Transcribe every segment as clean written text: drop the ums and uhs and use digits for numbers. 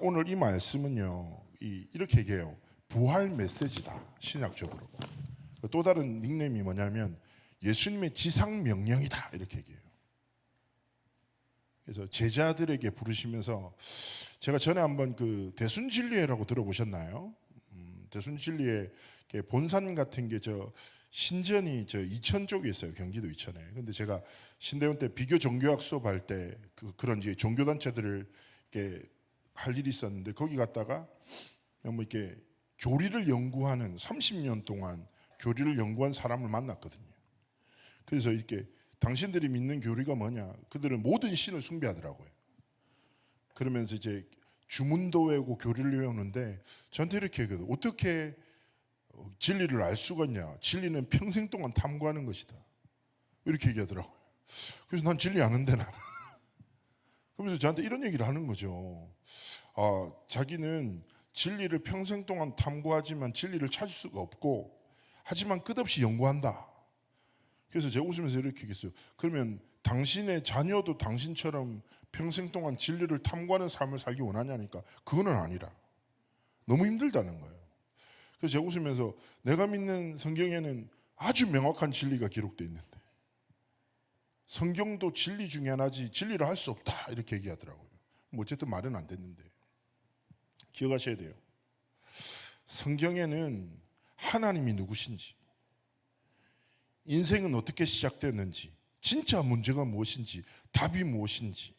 오늘 이 말씀은요, 이렇게 얘기해요. 부활 메시지다, 신약적으로. 또 다른 닉네임이 뭐냐면 예수님의 지상 명령이다, 이렇게 얘기해요. 그래서 제자들에게 부르시면서, 제가 전에 한번 그 대순진리회라고 들어보셨나요? 대순진리회 본산 같은 게 신전이 이천 쪽에 있어요. 경기도 이천에. 근데 제가 신대원 때 비교 종교학 수업할 때 그런 이제 종교단체들을 이렇게 할 일이 있었는데, 거기 갔다가 뭐 이렇게 교리를 연구하는 30년 동안 교리를 연구한 사람을 만났거든요. 그래서 이렇게 당신들이 믿는 교리가 뭐냐? 그들은 모든 신을 숭배하더라고요. 그러면서 이제 주문도 외우고 교리를 외우는데, 저한테 이렇게 얘기해요. 어떻게 진리를 알 수가 있냐? 진리는 평생 동안 탐구하는 것이다, 이렇게 얘기하더라고요. 그래서 난 진리 아는데 나는. 그러면서 저한테 이런 얘기를 하는 거죠. 자기는 진리를 평생 동안 탐구하지만 진리를 찾을 수가 없고, 하지만 끝없이 연구한다. 그래서 제가 웃으면서 이렇게 얘기했어요. 그러면 당신의 자녀도 당신처럼 평생 동안 진리를 탐구하는 삶을 살기 원하냐니까, 그거는 아니라. 너무 힘들다는 거예요. 그래서 제가 웃으면서, 내가 믿는 성경에는 아주 명확한 진리가 기록되어 있는데 성경도 진리 중에 하나지 진리를 할 수 없다, 이렇게 얘기하더라고요. 뭐 어쨌든 말은 안 됐는데, 기억하셔야 돼요. 성경에는 하나님이 누구신지, 인생은 어떻게 시작됐는지, 진짜 문제가 무엇인지, 답이 무엇인지,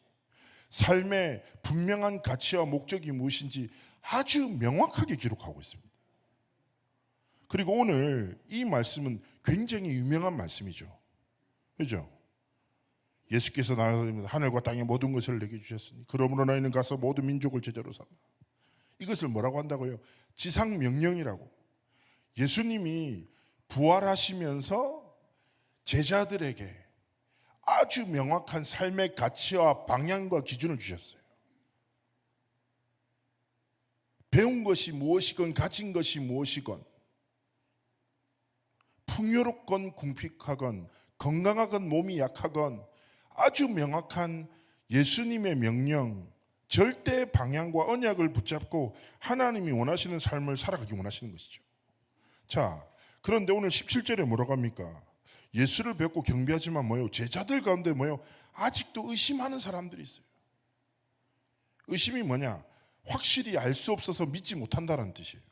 삶의 분명한 가치와 목적이 무엇인지 아주 명확하게 기록하고 있습니다. 그리고 오늘 이 말씀은 굉장히 유명한 말씀이죠. 그죠? 예수께서 나가서 하늘과 땅의 모든 것을 내게 주셨으니 그러므로 너희는 가서 모든 민족을 제자로 삼아. 이것을 뭐라고 한다고요? 지상 명령이라고. 예수님이 부활하시면서 제자들에게 아주 명확한 삶의 가치와 방향과 기준을 주셨어요. 배운 것이 무엇이건 가진 것이 무엇이건, 풍요롭건 궁핍하건 건강하건 몸이 약하건, 아주 명확한 예수님의 명령, 절대 방향과 언약을 붙잡고 하나님이 원하시는 삶을 살아가기 원하시는 것이죠. 자, 그런데 오늘 17절에 뭐라고 합니까? 예수를 뵙고 경배하지만 뭐요? 제자들 가운데 뭐요? 아직도 의심하는 사람들이 있어요. 의심이 뭐냐? 확실히 알 수 없어서 믿지 못한다는 뜻이에요.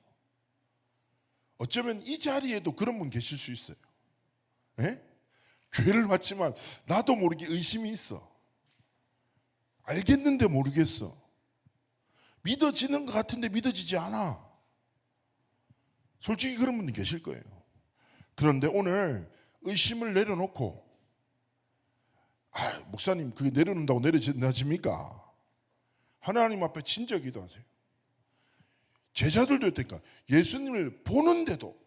어쩌면 이 자리에도 그런 분 계실 수 있어요. 에? 교회를 왔지만 나도 모르게 의심이 있어. 알겠는데 모르겠어. 믿어지는 것 같은데 믿어지지 않아. 솔직히 그런 분이 계실 거예요. 그런데 오늘 의심을 내려놓고, 목사님 그게 내려놓는다고 내려집니까? 하나님 앞에 진짜 기도하세요. 제자들도 했다니까. 예수님을 보는데도,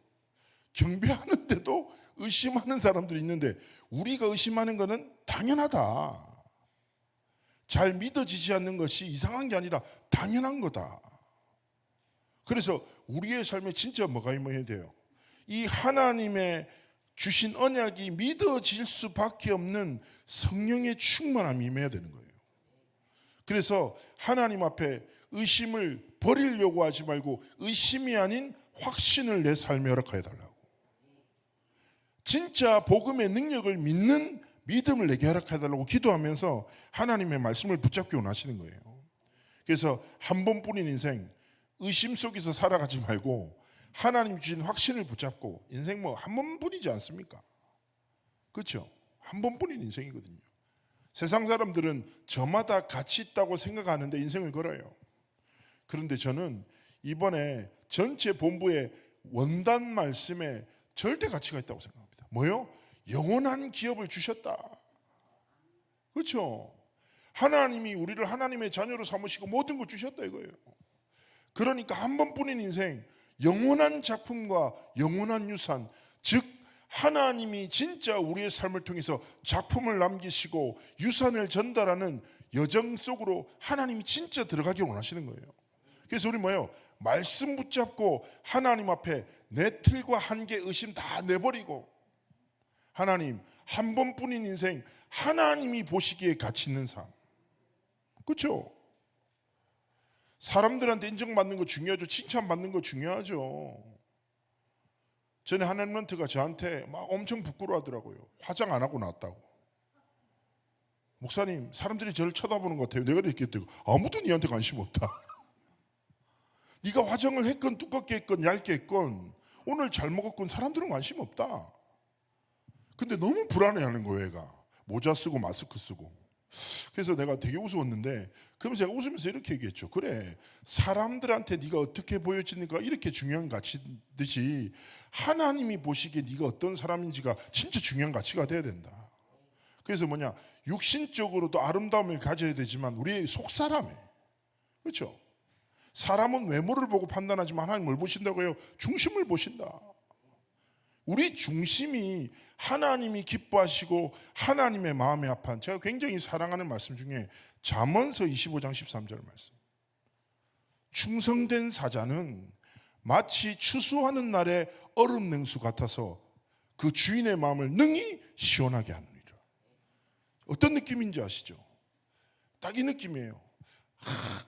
경배하는데도 의심하는 사람들이 있는데, 우리가 의심하는 것은 당연하다. 잘 믿어지지 않는 것이 이상한 게 아니라 당연한 거다. 그래서 우리의 삶에 진짜 뭐가 임해야 돼요? 이 하나님의 주신 언약이 믿어질 수밖에 없는 성령의 충만함이 임해야 되는 거예요. 그래서 하나님 앞에 의심을 버리려고 하지 말고 의심이 아닌 확신을 내 삶에 허락하여 달라고. 진짜 복음의 능력을 믿는 믿음을 내게 허락해 달라고 기도하면서 하나님의 말씀을 붙잡기 원하시는 거예요. 그래서 한 번뿐인 인생, 의심 속에서 살아가지 말고 하나님 주신 확신을 붙잡고, 인생 뭐 한 번뿐이지 않습니까? 그렇죠? 한 번뿐인 인생이거든요. 세상 사람들은 저마다 가치 있다고 생각하는데 인생을 걸어요. 그런데 저는 이번에 전체 본부의 원단 말씀에 절대 가치가 있다고 생각합니다. 뭐요? 영원한 기업을 주셨다. 그렇죠? 하나님이 우리를 하나님의 자녀로 삼으시고 모든 걸 주셨다 이거예요. 그러니까 한 번뿐인 인생, 영원한 작품과 영원한 유산, 즉 하나님이 진짜 우리의 삶을 통해서 작품을 남기시고 유산을 전달하는 여정 속으로 하나님이 진짜 들어가길 원하시는 거예요. 그래서 우리 뭐예요? 말씀 붙잡고 하나님 앞에 내 틀과 한계, 의심 다 내버리고, 하나님, 한 번뿐인 인생, 하나님이 보시기에 가치 있는 삶. 그렇죠? 사람들한테 인정받는 거 중요하죠. 칭찬받는 거 중요하죠. 전에 한 랩런트가 저한테 막 엄청 부끄러워하더라고요. 화장 안 하고 나왔다고. 목사님, 사람들이 저를 쳐다보는 것 같아요. 내가 이렇게 했더니 아무도 니한테 관심 없다. 네가 화장을 했건 두껍게 했건 얇게 했건 오늘 잘 먹었건 사람들은 관심 없다. 근데 너무 불안해하는 거예요. 얘가 모자 쓰고 마스크 쓰고. 그래서 내가 되게 웃었는데, 그러면서 제가 웃으면서 이렇게 얘기했죠. 그래, 사람들한테 네가 어떻게 보여지는가 이렇게 중요한 가치듯이 하나님이 보시기에 네가 어떤 사람인지가 진짜 중요한 가치가 돼야 된다. 그래서 뭐냐, 육신적으로도 아름다움을 가져야 되지만 우리의 속사람에, 그렇죠? 사람은 외모를 보고 판단하지만 하나님 뭘 보신다고요? 중심을 보신다. 우리 중심이 하나님이 기뻐하시고 하나님의 마음에 합한, 제가 굉장히 사랑하는 말씀 중에 잠언서 25장 13절 말씀. 충성된 사자는 마치 추수하는 날의 얼음 냉수 같아서 그 주인의 마음을 능히 시원하게 하느니라. 어떤 느낌인지 아시죠? 딱 이 느낌이에요.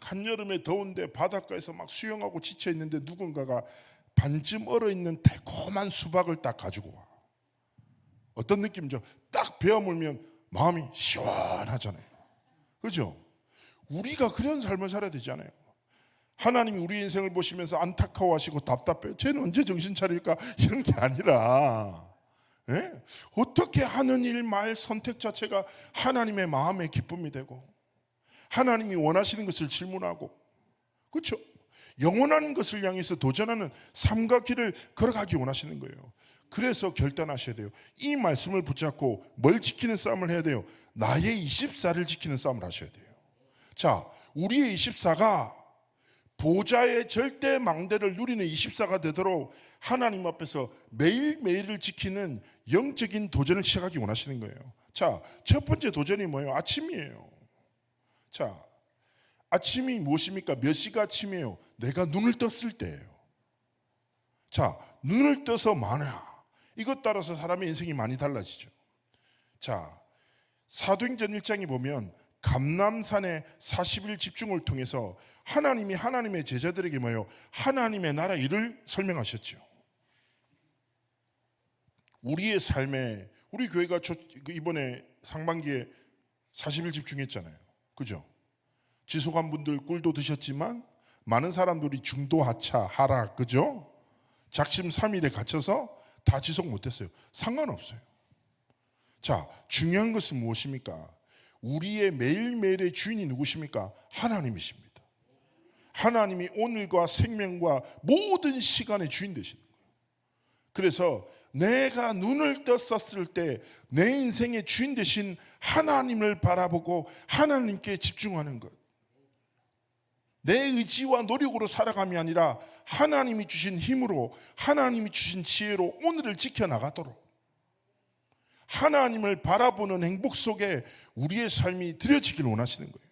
한여름에 더운데 바닷가에서 막 수영하고 지쳐 있는데 누군가가 반쯤 얼어있는 달콤한 수박을 딱 가지고 와. 어떤 느낌이죠? 딱 베어 물면 마음이 시원하잖아요. 그렇죠? 우리가 그런 삶을 살아야 되잖아요. 하나님이 우리 인생을 보시면서 안타까워하시고 답답해요. 쟤는 언제 정신 차릴까? 이런 게 아니라, 예? 어떻게 하는 일, 말, 선택 자체가 하나님의 마음의 기쁨이 되고 하나님이 원하시는 것을 질문하고, 그렇죠? 영원한 것을 향해서 도전하는 삶과 길을 걸어가기 원하시는 거예요. 그래서 결단하셔야 돼요. 이 말씀을 붙잡고 뭘 지키는 싸움을 해야 돼요? 나의 24를 지키는 싸움을 하셔야 돼요. 자, 우리의 24가 보좌의 절대 망대를 누리는 24가 되도록 하나님 앞에서 매일매일을 지키는 영적인 도전을 시작하기 원하시는 거예요. 자, 첫 번째 도전이 뭐예요? 아침이에요. 자, 아침이 무엇입니까? 몇 시가 아침이에요? 내가 눈을 떴을 때예요. 자, 눈을 떠서 많아. 이것 따라서 사람의 인생이 많이 달라지죠. 자, 사도행전 1장에 보면 감람산의 40일 집중을 통해서 하나님이 하나님의 제자들에게 뭐예요? 하나님의 나라 일을 설명하셨죠. 우리의 삶에, 우리 교회가 이번에 상반기에 40일 집중했잖아요. 그죠? 지속한 분들 꿀도 드셨지만 많은 사람들이 중도 하차, 하락, 그죠? 작심 3일에 갇혀서 다 지속 못했어요. 상관없어요. 자, 중요한 것은 무엇입니까? 우리의 매일매일의 주인이 누구십니까? 하나님이십니다. 하나님이 오늘과 생명과 모든 시간의 주인 되시는 거예요. 그래서 내가 눈을 떴었을 때 내 인생의 주인 되신 하나님을 바라보고 하나님께 집중하는 것. 내 의지와 노력으로 살아감이 아니라 하나님이 주신 힘으로, 하나님이 주신 지혜로 오늘을 지켜나가도록 하나님을 바라보는 행복 속에 우리의 삶이 드려지길 원하시는 거예요.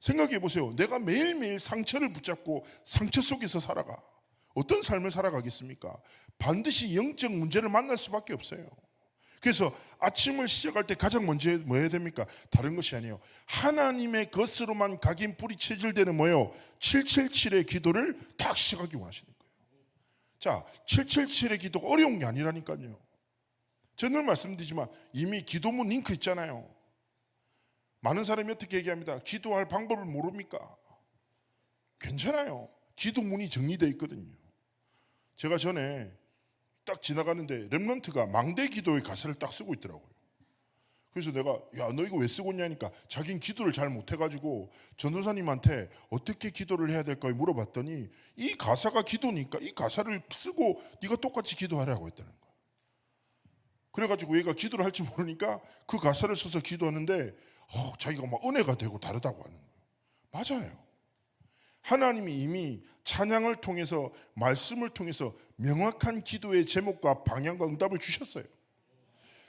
생각해 보세요. 내가 매일매일 상처를 붙잡고 상처 속에서 살아가. 어떤 삶을 살아가겠습니까? 반드시 영적 문제를 만날 수밖에 없어요. 그래서 아침을 시작할 때 가장 먼저 뭐 해야 됩니까? 다른 것이 아니에요. 하나님의 것으로만 각인 뿌리 체질되는 뭐예요? 777의 기도를 딱 시작하기 원하시는 거예요. 자, 777의 기도가 어려운 게 아니라니까요. 저는 늘 말씀드리지만 이미 기도문 링크 있잖아요. 많은 사람이 어떻게 얘기합니다. 기도할 방법을 모릅니까? 괜찮아요. 기도문이 정리되어 있거든요. 제가 전에 딱 지나가는데 랩런트가 망대 기도의 가사를 딱 쓰고 있더라고요. 그래서 내가 야, 너 이거 왜 쓰고 있냐니까 자기는 기도를 잘 못해가지고 전도사님한테 어떻게 기도를 해야 될까 물어봤더니 이 가사가 기도니까 이 가사를 쓰고 네가 똑같이 기도하라고 했다는 거예요. 그래가지고 얘가 기도를 할 줄 모르니까 그 가사를 써서 기도하는데 자기가 막 은혜가 되고 다르다고 하는 거예요. 맞아요. 하나님이 이미 찬양을 통해서 말씀을 통해서 명확한 기도의 제목과 방향과 응답을 주셨어요.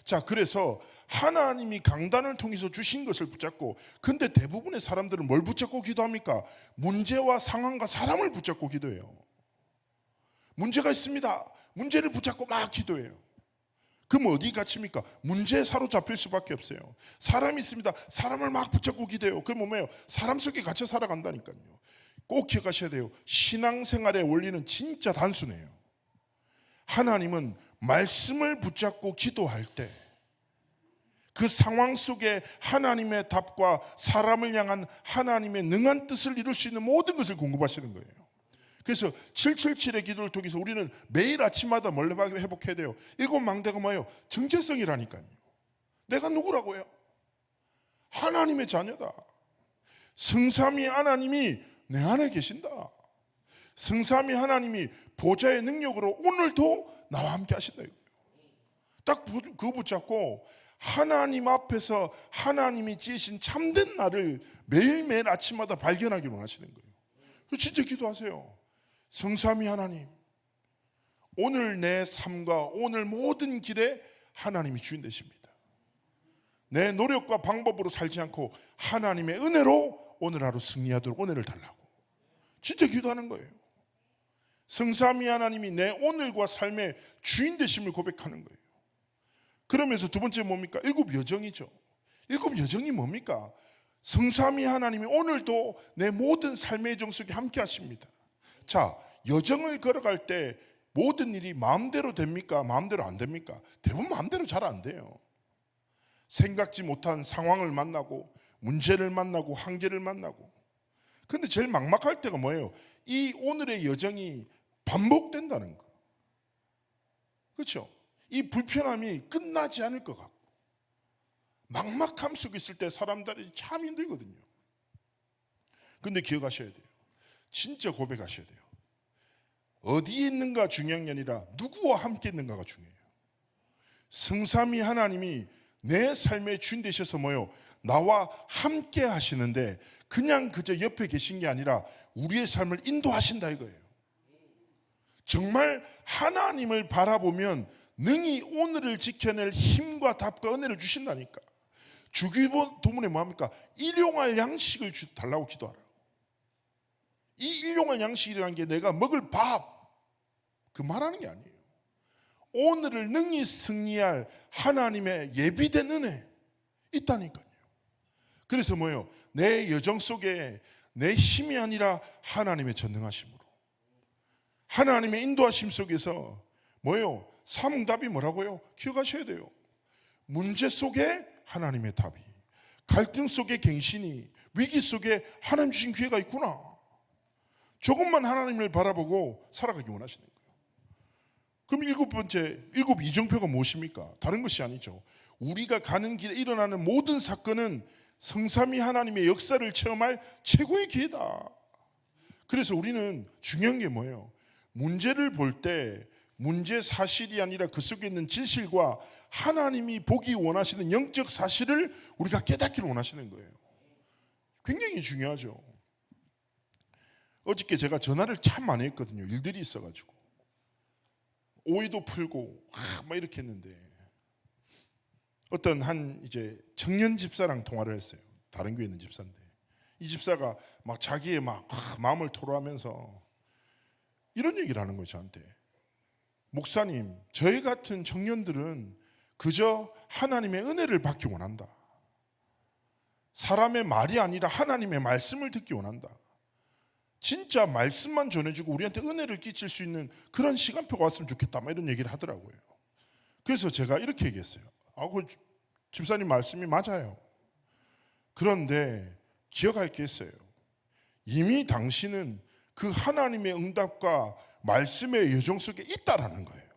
자, 그래서 하나님이 강단을 통해서 주신 것을 붙잡고, 근데 대부분의 사람들은 뭘 붙잡고 기도합니까? 문제와 상황과 사람을 붙잡고 기도해요. 문제가 있습니다. 문제를 붙잡고 막 기도해요. 그럼 어디 갇힙니까? 문제에 사로잡힐 수밖에 없어요. 사람이 있습니다. 사람을 막 붙잡고 기도해요. 그럼 뭐예요? 사람 속에 갇혀 살아간다니까요. 꼭 기억하셔야 돼요. 신앙생활의 원리는 진짜 단순해요. 하나님은 말씀을 붙잡고 기도할 때 그 상황 속에 하나님의 답과 사람을 향한 하나님의 능한 뜻을 이룰 수 있는 모든 것을 공급하시는 거예요. 그래서 777의 기도를 통해서 우리는 매일 아침마다 뭘 회복해야 돼요? 7망대가 뭐예요? 정체성이라니까요. 내가 누구라고요? 하나님의 자녀다. 성삼위 하나님이 내 안에 계신다. 성삼위 하나님이 보좌의 능력으로 오늘도 나와 함께 하신다. 딱 그거 붙잡고 하나님 앞에서 하나님이 지으신 참된 나를 매일매일 아침마다 발견하기를 원하시는 거예요. 진짜 기도하세요. 성삼위 하나님, 오늘 내 삶과 오늘 모든 길에 하나님이 주인 되십니다. 내 노력과 방법으로 살지 않고 하나님의 은혜로 오늘 하루 승리하도록 은혜를 달라고 진짜 기도하는 거예요. 성삼위 하나님이 내 오늘과 삶의 주인 되심을 고백하는 거예요. 그러면서 두 번째 뭡니까? 일곱 여정이죠. 일곱 여정이 뭡니까? 성삼위 하나님이 오늘도 내 모든 삶의 여정 속에 함께 하십니다. 자, 여정을 걸어갈 때 모든 일이 마음대로 됩니까? 마음대로 안 됩니까? 대부분 마음대로 잘 안 돼요. 생각지 못한 상황을 만나고 문제를 만나고 한계를 만나고. 근데 제일 막막할 때가 뭐예요? 이 오늘의 여정이 반복된다는 거. 그렇죠? 이 불편함이 끝나지 않을 것 같고 막막함 속에 있을 때 사람들이 참 힘들거든요. 근데 기억하셔야 돼요. 진짜 고백하셔야 돼요. 어디에 있는가 중요한 게 아니라 누구와 함께 있는가가 중요해요. 성삼위 하나님이 내 삶의 주인 되셔서 뭐요? 나와 함께 하시는데 그냥 그저 옆에 계신 게 아니라 우리의 삶을 인도하신다 이거예요. 정말 하나님을 바라보면 능히 오늘을 지켜낼 힘과 답과 은혜를 주신다니까. 주기도문에 뭐합니까? 일용할 양식을 달라고 기도하라. 이 일용할 양식이라는 게 내가 먹을 밥 그 말하는 게 아니에요. 오늘을 능히 승리할 하나님의 예비된 은혜 있다니까요. 그래서 뭐예요? 내 여정 속에 내 힘이 아니라 하나님의 전능하심으로 하나님의 인도하심 속에서 뭐예요? 삼응답이 뭐라고요? 기억하셔야 돼요. 문제 속에 하나님의 답이, 갈등 속에 갱신이, 위기 속에 하나님 주신 기회가 있구나. 조금만 하나님을 바라보고 살아가기 원하시는 거예요. 그럼 일곱 번째, 일곱 이정표가 무엇입니까? 다른 것이 아니죠. 우리가 가는 길에 일어나는 모든 사건은 성삼위 하나님의 역사를 체험할 최고의 기회다. 그래서 우리는 중요한 게 뭐예요? 문제를 볼 때 문제 사실이 아니라 그 속에 있는 진실과 하나님이 보기 원하시는 영적 사실을 우리가 깨닫기를 원하시는 거예요. 굉장히 중요하죠. 어저께 제가 전화를 참 많이 했거든요. 일들이 있어가지고 오해도 풀고 막 이렇게 했는데 어떤 한 이제 청년 집사랑 통화를 했어요. 다른 교회에 있는 집사인데 이 집사가 막 자기의 막 마음을 토로하면서 이런 얘기를 하는 거예요. 저한테. 목사님, 저희 같은 청년들은 그저 하나님의 은혜를 받기 원한다. 사람의 말이 아니라 하나님의 말씀을 듣기 원한다. 진짜 말씀만 전해주고 우리한테 은혜를 끼칠 수 있는 그런 시간표가 왔으면 좋겠다. 막 이런 얘기를 하더라고요. 그래서 제가 이렇게 얘기했어요. 그 집사님 말씀이 맞아요. 그런데 기억할 게 있어요. 이미 당신은 그 하나님의 응답과 말씀의 여정 속에 있다라는 거예요.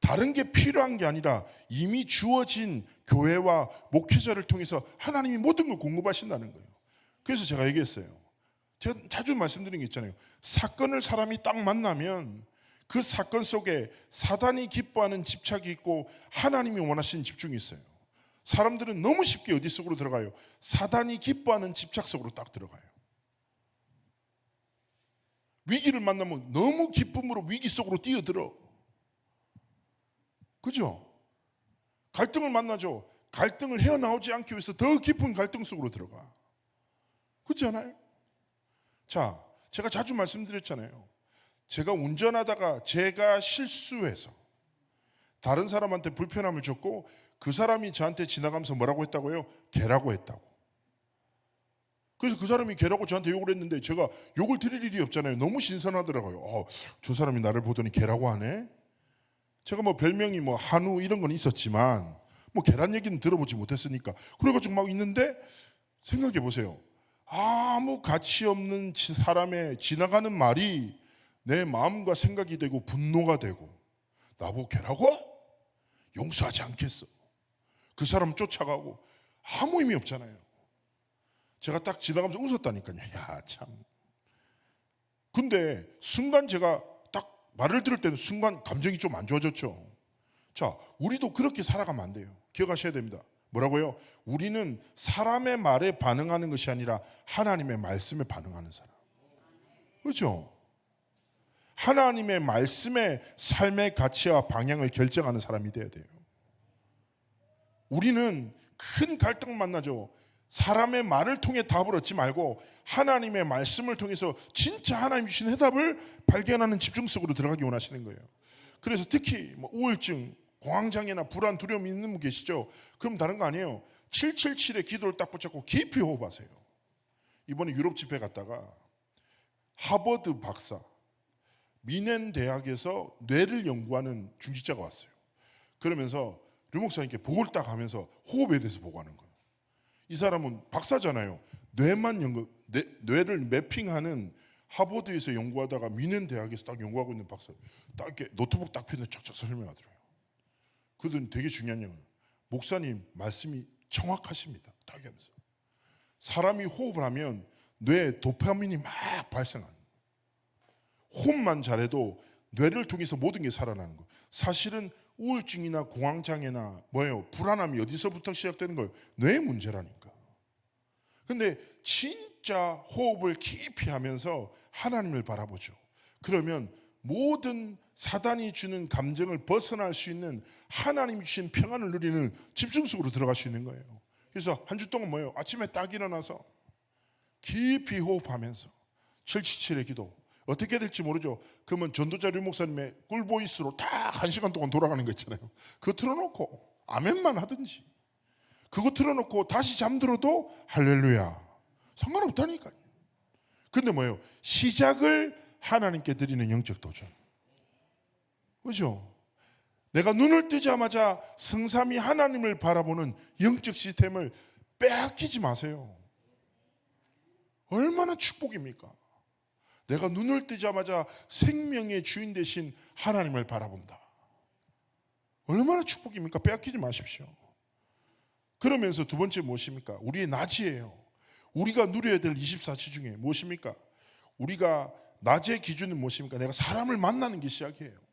다른 게 필요한 게 아니라 이미 주어진 교회와 목회자를 통해서 하나님이 모든 걸 공급하신다는 거예요. 그래서 제가 얘기했어요. 제가 자주 말씀드린 게 있잖아요. 사건을 사람이 딱 만나면 그 사건 속에 사단이 기뻐하는 집착이 있고 하나님이 원하시는 집중이 있어요. 사람들은 너무 쉽게 어디 속으로 들어가요? 사단이 기뻐하는 집착 속으로 딱 들어가요. 위기를 만나면 너무 기쁨으로 위기 속으로 뛰어들어. 그죠? 갈등을 만나죠. 갈등을 헤어나오지 않기 위해서 더 깊은 갈등 속으로 들어가. 그렇지 않아요? 자, 제가 자주 말씀드렸잖아요. 제가 운전하다가 제가 실수해서 다른 사람한테 불편함을 줬고 그 사람이 저한테 지나가면서 뭐라고 했다고요? 개라고 했다고. 그래서 그 사람이 개라고 저한테 욕을 했는데 제가 욕을 드릴 일이 없잖아요. 너무 신선하더라고요. 저 사람이 나를 보더니 개라고 하네. 제가 뭐 별명이 뭐 한우 이런 건 있었지만 뭐 계란 얘기는 들어보지 못했으니까 그래가지고 막 있는데 생각해 보세요. 아무 가치 없는 사람의 지나가는 말이 내 마음과 생각이 되고 분노가 되고 나보고 개라고? 용서하지 않겠어. 그 사람 쫓아가고 아무 의미 없잖아요. 제가 딱 지나가면서 웃었다니까요. 야, 참. 근데 순간 제가 딱 말을 들을 때는 순간 감정이 좀 안 좋아졌죠. 자, 우리도 그렇게 살아가면 안 돼요. 기억하셔야 됩니다. 뭐라고요? 우리는 사람의 말에 반응하는 것이 아니라 하나님의 말씀에 반응하는 사람. 그렇죠? 하나님의 말씀의 삶의 가치와 방향을 결정하는 사람이 돼야 돼요. 우리는 큰 갈등 만나죠. 사람의 말을 통해 답을 얻지 말고 하나님의 말씀을 통해서 진짜 하나님이 주신 해답을 발견하는 집중 속으로 들어가기 원하시는 거예요. 그래서 특히 뭐 우울증, 공황장애나 불안, 두려움이 있는 분 계시죠? 그럼 다른 거 아니에요. 777의 기도를 딱 붙잡고 깊이 호흡하세요. 이번에 유럽 집회 갔다가 하버드 박사, 미넨 대학에서 뇌를 연구하는 중직자가 왔어요. 그러면서 류 목사님께 복을 딱 하면서 호흡에 대해서 보고하는 거예요. 이 사람은 박사잖아요. 뇌를 매핑하는 하버드에서 연구하다가 미넨 대학에서 딱 연구하고 있는 박사. 딱 이렇게 노트북 딱 펴서 쫙쫙 설명하더라고요. 그들은 되게 중요한 얘기예요. 목사님 말씀이 정확하십니다. 딱 하면서 사람이 호흡을 하면 뇌에 도파민이 막 발생하는 거예요. 호흡만 잘해도 뇌를 통해서 모든 게 살아나는 거예요. 사실은 우울증이나 공황장애나 뭐예요? 불안함이 어디서부터 시작되는 거예요? 뇌의 문제라니까. 근데 진짜 호흡을 깊이 하면서 하나님을 바라보죠. 그러면 모든 사단이 주는 감정을 벗어날 수 있는 하나님이 주신 평안을 누리는 집중 속으로 들어갈 수 있는 거예요. 그래서 한 주 동안 뭐예요? 아침에 딱 일어나서 깊이 호흡하면서 777의 기도 어떻게 될지 모르죠. 그러면 전도자 류 목사님의 꿀보이스로 딱 1시간 동안 돌아가는 거 있잖아요. 그거 틀어놓고 아멘만 하든지 그거 틀어놓고 다시 잠들어도 할렐루야 상관없다니까요. 근데 뭐예요? 시작을 하나님께 드리는 영적 도전. 그렇죠? 내가 눈을 뜨자마자 성삼위 하나님을 바라보는 영적 시스템을 빼앗기지 마세요. 얼마나 축복입니까? 내가 눈을 뜨자마자 생명의 주인 되신 하나님을 바라본다. 얼마나 축복입니까? 빼앗기지 마십시오. 그러면서 두 번째 무엇입니까? 우리의 낮이에요. 우리가 누려야 될 24시 중에 무엇입니까? 우리가 낮의 기준은 무엇입니까? 내가 사람을 만나는 게 시작이에요.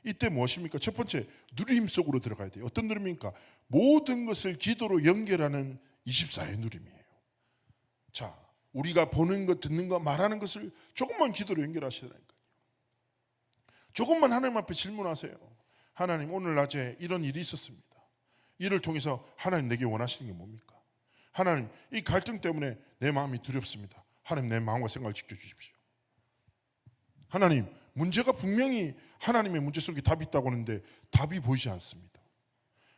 이때 무엇입니까? 첫 번째, 누림 속으로 들어가야 돼요. 어떤 누림입니까? 모든 것을 기도로 연결하는 24의 누림이에요. 자, 우리가 보는 것, 듣는 것, 말하는 것을 조금만 기도로 연결하시라니까요. 조금만 하나님 앞에 질문하세요. 하나님, 오늘 낮에 이런 일이 있었습니다. 이를 통해서 하나님 내게 원하시는 게 뭡니까? 하나님, 이 갈등 때문에 내 마음이 두렵습니다. 하나님, 내 마음과 생각을 지켜주십시오. 하나님, 문제가 분명히 하나님의 문제 속에 답이 있다고 하는데 답이 보이지 않습니다.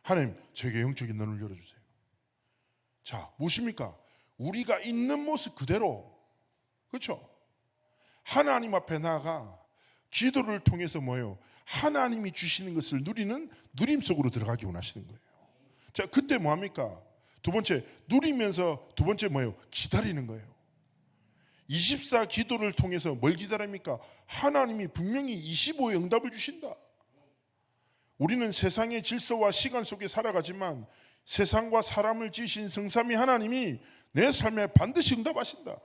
하나님, 저에게 영적인 눈을 열어주세요. 자, 무엇입니까? 우리가 있는 모습 그대로, 그렇죠? 하나님 앞에 나아가 기도를 통해서 뭐예요? 하나님이 주시는 것을 누리는 누림 속으로 들어가기 원하시는 거예요. 자, 그때 뭐합니까? 두 번째, 누리면서 두 번째 뭐예요? 기다리는 거예요. 24 기도를 통해서 뭘 기다립니까? 하나님이 분명히 25의 응답을 주신다. 우리는 세상의 질서와 시간 속에 살아가지만 세상과 사람을 지으신 성삼위 하나님이 내 삶에 반드시 응답하신다.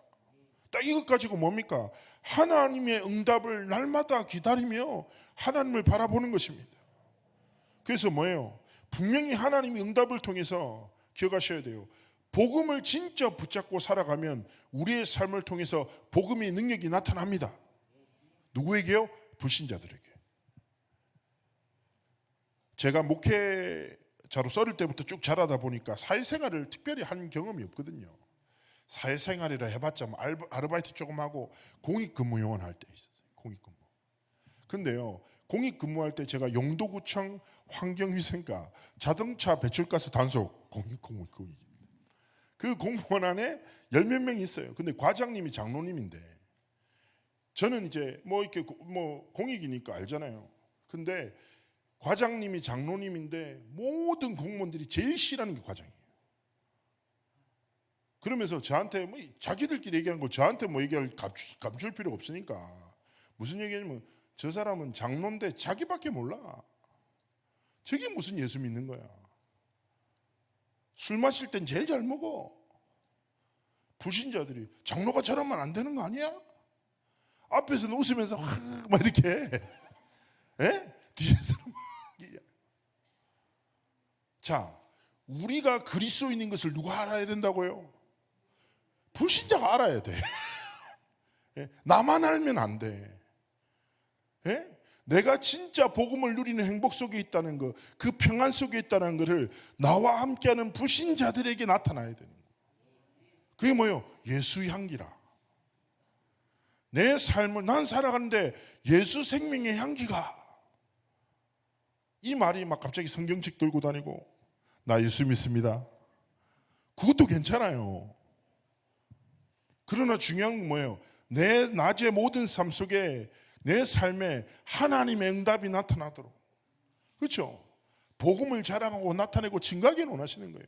딱 이것 가지고 뭡니까? 하나님의 응답을 날마다 기다리며 하나님을 바라보는 것입니다. 그래서 뭐예요? 분명히 하나님이 응답을 통해서 기억하셔야 돼요. 복음을 진짜 붙잡고 살아가면 우리의 삶을 통해서 복음의 능력이 나타납니다. 누구에게요? 불신자들에게. 제가 목회자로 썰을 때부터 쭉 자라다 보니까 사회생활을 특별히 한 경험이 없거든요. 사회생활이라 해봤자 뭐 아르바이트 조금 하고 공익근무요원 할 때 있었어요. 공익근무. 근데요, 공익근무할 때 제가 영도구청 환경위생과 자동차 배출가스 단속 공익근무입니다. 그 공무원 안에 열 몇 명이 있어요. 근데 과장님이 장로님인데 저는 이제 뭐 이렇게 뭐 공익이니까 알잖아요. 근데 과장님이 장로님인데 모든 공무원들이 제일 싫어하는 게 과장이에요. 그러면서 저한테 뭐 자기들끼리 얘기하는 거 저한테 뭐 얘기할 감출 필요가 없으니까 무슨 얘기냐면 저 사람은 장로인데 자기밖에 몰라. 저게 무슨 예수 믿는 거야. 술 마실 땐 제일 잘 먹어. 불신자들이 장로가 저러면 안 되는 거 아니야? 앞에서는 웃으면서 막 이렇게 뒤에서는 막 자, 우리가 그리스도인인 것을 누가 알아야 된다고요? 불신자가 알아야 돼. 나만 알면 안 돼. 내가 진짜 복음을 누리는 행복 속에 있다는 것, 그 평안 속에 있다는 것을 나와 함께하는 불신자들에게 나타나야 되는 거예요. 그게 뭐예요? 예수의 향기라. 내 삶을 난 살아가는데 예수 생명의 향기가, 이 말이 막 갑자기 성경책 들고 다니고 나 예수 믿습니다. 그것도 괜찮아요. 그러나 중요한 건 뭐예요? 내 낮의 모든 삶 속에 내 삶에 하나님의 응답이 나타나도록, 그렇죠? 복음을 자랑하고 나타내고 증가하기를 원하시는 거예요.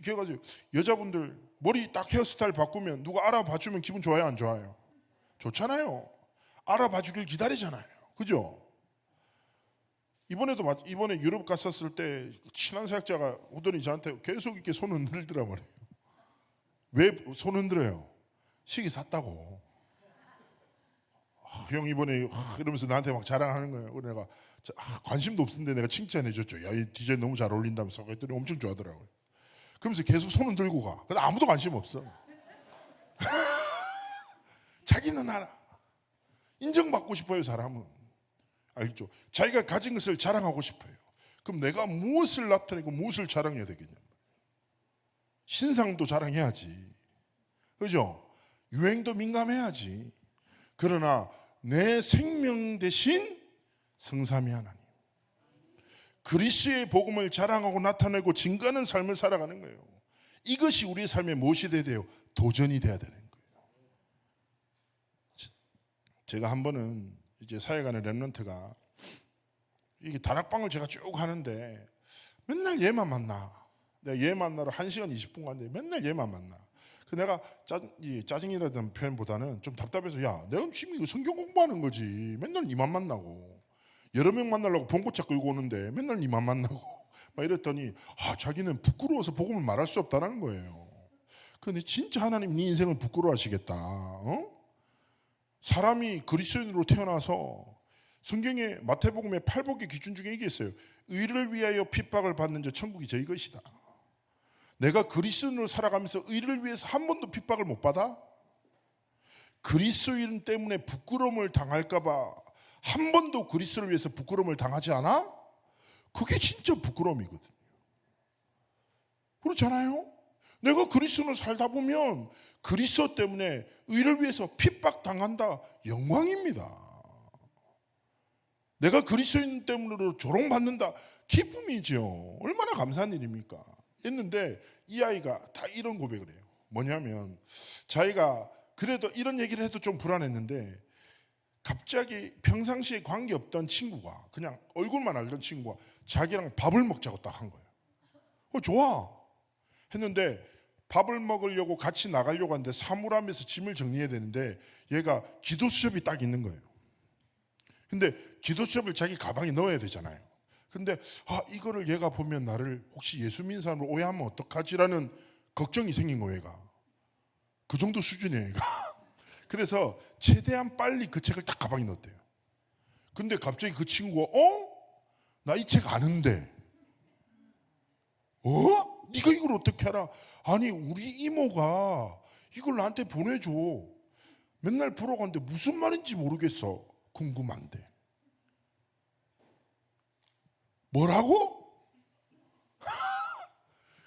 기억하세요? 여자분들 머리 딱 헤어스타일 바꾸면 누가 알아봐주면 기분 좋아요, 안 좋아요? 좋잖아요. 알아봐주길 기다리잖아요, 그죠? 이번에 유럽 갔었을 때 친한 사역자가 오더니 저한테 계속 이렇게 손 흔들더라 말이에요. 왜 손 흔들어요? 시계 샀다고. 형 이번에 이러면서 나한테 막 자랑하는 거예요. 그래서 내가 관심도 없는데 내가 칭찬해줬죠. 야, 이 디자인 너무 잘 어울린다면서. 그랬더니 엄청 좋아하더라고요. 그러면서 계속 손을 들고 가. 근데 아무도 관심 없어. 자기는 알아. 인정받고 싶어요, 사람은. 알겠죠? 자기가 가진 것을 자랑하고 싶어요. 그럼 내가 무엇을 나타내고 무엇을 자랑해야 되겠냐? 신상도 자랑해야지. 그죠? 유행도 민감해야지. 그러나 내 생명 대신 성삼위 하나님, 그리스도의 복음을 자랑하고 나타내고 증거하는 삶을 살아가는 거예요. 이것이 우리의 삶에 무엇이 돼야 돼요? 도전이 돼야 되는 거예요. 제가 한 번은 이제 사역하는 렘넌트가 이게 다락방을 제가 쭉 하는데 맨날 얘만 만나. 내가 얘 만나러 1시간 20분 가는데 맨날 얘만 만나. 그 내가 짜증이라는 표현보다는 좀 답답해서, 야, 내가 지금 이거 성경 공부하는 거지. 맨날 니만 만나고 여러 명 만나려고 봉고차 끌고 오는데 맨날 니만 만나고 막 이랬더니 자기는 부끄러워서 복음을 말할 수 없다는 거예요. 근데 진짜 하나님 네 인생을 부끄러워하시겠다. 사람이 그리스도인으로 태어나서 성경에 마태복음의 8복의 기준 중에 이게 있어요. 의를 위하여 핍박을 받는 자 천국이 저희 것이다. 내가 그리스도인으로 살아가면서 의를 위해서 한 번도 핍박을 못 받아? 그리스도인 때문에 부끄러움을 당할까 봐 한 번도 그리스도를 위해서 부끄러움을 당하지 않아? 그게 진짜 부끄러움이거든요. 그렇잖아요? 내가 그리스도로 살다 보면 그리스도 때문에 의를 위해서 핍박 당한다, 영광입니다. 내가 그리스도인 때문으로 조롱받는다, 기쁨이죠. 얼마나 감사한 일입니까? 했는데 이 아이가 다 이런 고백을 해요. 뭐냐면 자기가 그래도 이런 얘기를 해도 좀 불안했는데 갑자기 평상시에 관계없던 친구가, 그냥 얼굴만 알던 친구가 자기랑 밥을 먹자고 딱 한 거예요. 좋아 했는데 밥을 먹으려고 같이 나가려고 하는데 사물함에서 짐을 정리해야 되는데 얘가 기도 수첩이 딱 있는 거예요. 근데 기도 수첩을 자기 가방에 넣어야 되잖아요. 근데 이거를 얘가 보면 나를 혹시 예수 믿는 사람으로 오해하면 어떡하지라는 걱정이 생긴 거예요. 얘가 그 정도 수준이에요. 얘가. 그래서 최대한 빨리 그 책을 딱 가방에 넣었대요. 근데 갑자기 그 친구가 나 이 책 아는데 네가 이걸 어떻게 알아? 아니 우리 이모가 이걸 나한테 보내줘. 맨날 보러 가는데 무슨 말인지 모르겠어. 궁금한데. 뭐라고?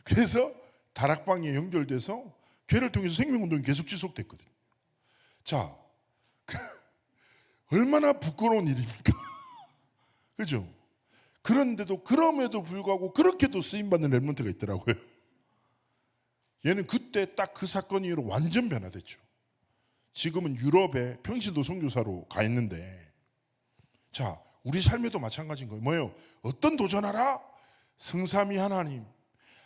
그래서 다락방에 연결돼서 걔를 통해서 생명운동이 계속 지속됐거든요. 자, 얼마나 부끄러운 일입니까? 그죠? 그런데도, 그럼에도 불구하고 그렇게도 쓰임받는 렘넌트가 있더라고요. 얘는 그때 딱 그 사건 이후로 완전 변화됐죠. 지금은 유럽에 평신도 선교사로 가 있는데, 자, 우리 삶에도 마찬가지인 거예요. 뭐예요? 어떤 도전하라? 성삼위 하나님,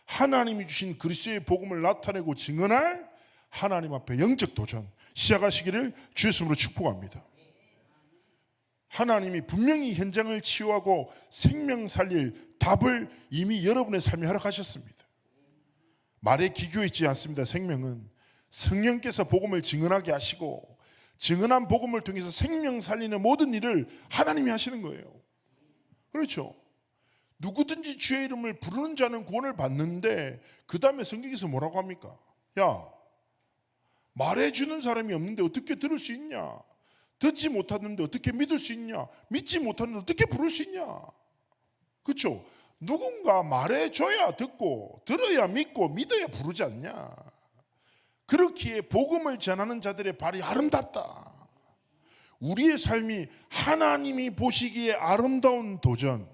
하나님이 주신 그리스도의 복음을 나타내고 증언할 하나님 앞에 영적 도전 시작하시기를 주의 이름으로 축복합니다. 하나님이 분명히 현장을 치유하고 생명 살릴 답을 이미 여러분의 삶에 허락하셨습니다. 말에 기교 있지 않습니다. 생명은 성령께서 복음을 증언하게 하시고 증언한 복음을 통해서 생명 살리는 모든 일을 하나님이 하시는 거예요. 그렇죠? 누구든지 주의 이름을 부르는 자는 구원을 받는데, 그 다음에 성경에서 뭐라고 합니까? 야, 말해주는 사람이 없는데 어떻게 들을 수 있냐? 듣지 못하는데 어떻게 믿을 수 있냐? 믿지 못하는데 어떻게 부를 수 있냐? 그렇죠? 누군가 말해줘야 듣고, 들어야 믿고, 믿어야 부르지 않냐? 그렇기에 복음을 전하는 자들의 발이 아름답다. 우리의 삶이 하나님이 보시기에 아름다운 도전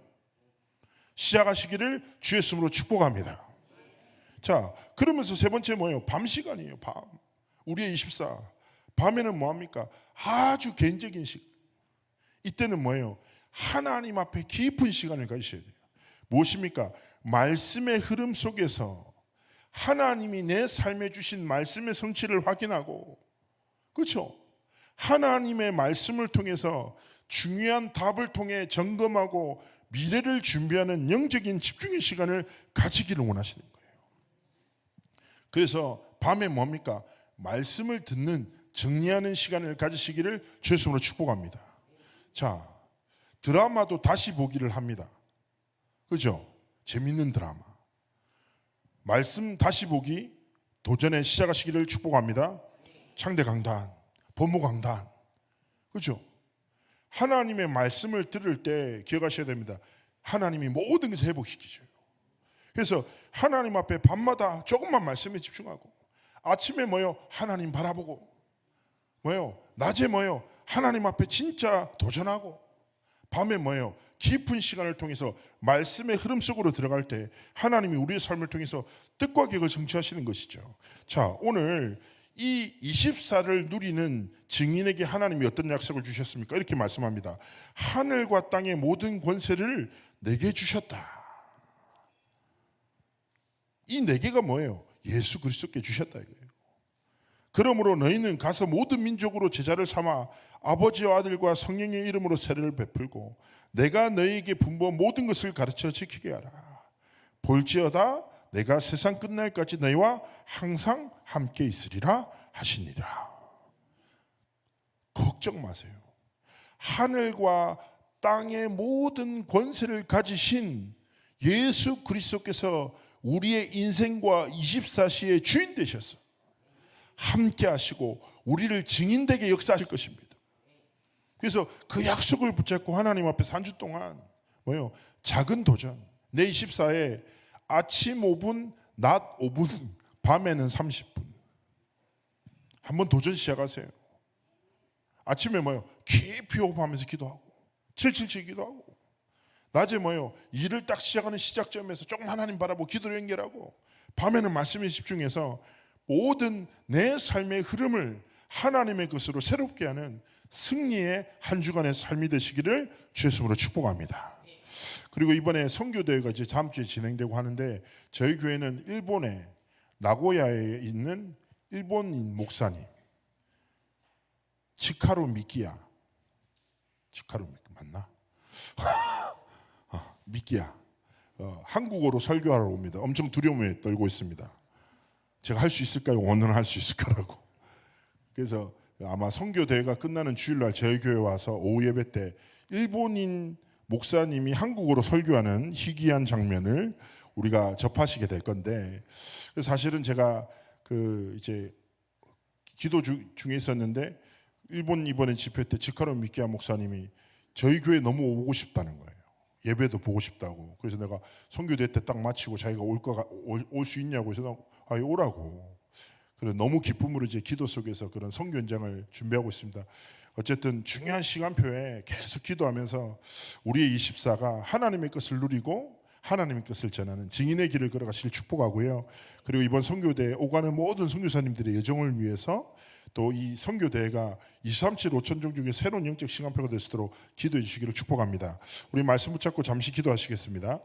시작하시기를 주의 이름으로 축복합니다. 자, 그러면서 세 번째 뭐예요? 밤 시간이에요. 밤. 우리의 24. 밤에는 뭐합니까? 아주 개인적인 시간. 이때는 뭐예요? 하나님 앞에 깊은 시간을 가지셔야 돼요. 무엇입니까? 말씀의 흐름 속에서 하나님이 내 삶에 주신 말씀의 성취를 확인하고, 그렇죠? 하나님의 말씀을 통해서 중요한 답을 통해 점검하고 미래를 준비하는 영적인 집중의 시간을 가지기를 원하시는 거예요. 그래서 밤에 뭡니까? 말씀을 듣는, 정리하는 시간을 가지시기를 주의 이름으로 축복합니다. 자, 드라마도 다시 보기를 합니다. 그죠? 재밌는 드라마. 말씀 다시 보기 도전에 시작하시기를 축복합니다. 창대 강단, 법무 강단. 그죠? 하나님의 말씀을 들을 때 기억하셔야 됩니다. 하나님이 모든 것을 회복시키셔요. 그래서 하나님 앞에 밤마다 조금만 말씀에 집중하고, 아침에 뭐요? 하나님 바라보고, 뭐요? 낮에 뭐요? 하나님 앞에 진짜 도전하고, 밤에 뭐예요? 깊은 시간을 통해서 말씀의 흐름 속으로 들어갈 때 하나님이 우리의 삶을 통해서 뜻과 계획을 성취하시는 것이죠. 자, 오늘 이 24를 누리는 증인에게 하나님이 어떤 약속을 주셨습니까? 이렇게 말씀합니다. 하늘과 땅의 모든 권세를 내게 주셨다. 이 네 개가 뭐예요? 예수 그리스도께 주셨다 이거예요. 그러므로 너희는 가서 모든 민족으로 제자를 삼아 아버지와 아들과 성령의 이름으로 세례를 베풀고 내가 너희에게 분부한 모든 것을 가르쳐 지키게 하라. 볼지어다 내가 세상 끝날까지 너희와 항상 함께 있으리라 하시니라. 걱정 마세요. 하늘과 땅의 모든 권세를 가지신 예수 그리스도께서 우리의 인생과 24시의 주인 되셨어. 함께 하시고 우리를 증인되게 역사하실 것입니다. 그래서 그 약속을 붙잡고 하나님 앞에서 한 주 동안 뭐요? 작은 도전. 내 24에 아침 5분, 낮 5분, 밤에는 30분. 한번 도전 시작하세요. 아침에 뭐요? 깊이 호흡하면서 기도하고 777 기도하고, 낮에 뭐요? 일을 딱 시작하는 시작점에서 조금 하나님 바라보고 기도를 연결하고, 밤에는 말씀에 집중해서 모든 내 삶의 흐름을 하나님의 것으로 새롭게 하는 승리의 한 주간의 삶이 되시기를 주의 이름으로 축복합니다. 그리고 이번에 선교대회가 이제 다음 주에 진행되고 하는데, 저희 교회는 일본의 나고야에 있는 일본인 목사님 치카루 미키야, 치카루 맞나? 미키야 한국어로 설교하러 옵니다. 엄청 두려움에 떨고 있습니다. 제가 할 수 있을까요? 오늘은 할 수 있을까라고. 그래서 아마 선교대회가 끝나는 주일날 저희 교회 와서 오후 예배 때 일본인 목사님이 한국어로 설교하는 희귀한 장면을 우리가 접하시게 될 건데, 사실은 제가 이제 기도 중에 있었는데 일본 이번에 집회 때 치카로 미키야 목사님이 저희 교회 너무 오고 싶다는 거예요. 예배도 보고 싶다고. 그래서 내가 선교대 때 딱 마치고 자기가 올 수 있냐고 해서 오라고. 그래 너무 기쁨으로 이제 기도 속에서 그런 선교 현장을 준비하고 있습니다. 어쨌든 중요한 시간표에 계속 기도하면서 우리의 24가 하나님의 것을 누리고 하나님의 뜻을 전하는 증인의 길을 걸어가시길 축복하고요. 그리고 이번 선교대에 오가는 모든 선교사님들의 여정을 위해서 또 이 선교대회가 237 5천종 중에 새로운 영적 시간표가 될 수 있도록 기도해 주시기를 축복합니다. 우리 말씀 붙잡고 잠시 기도하시겠습니다.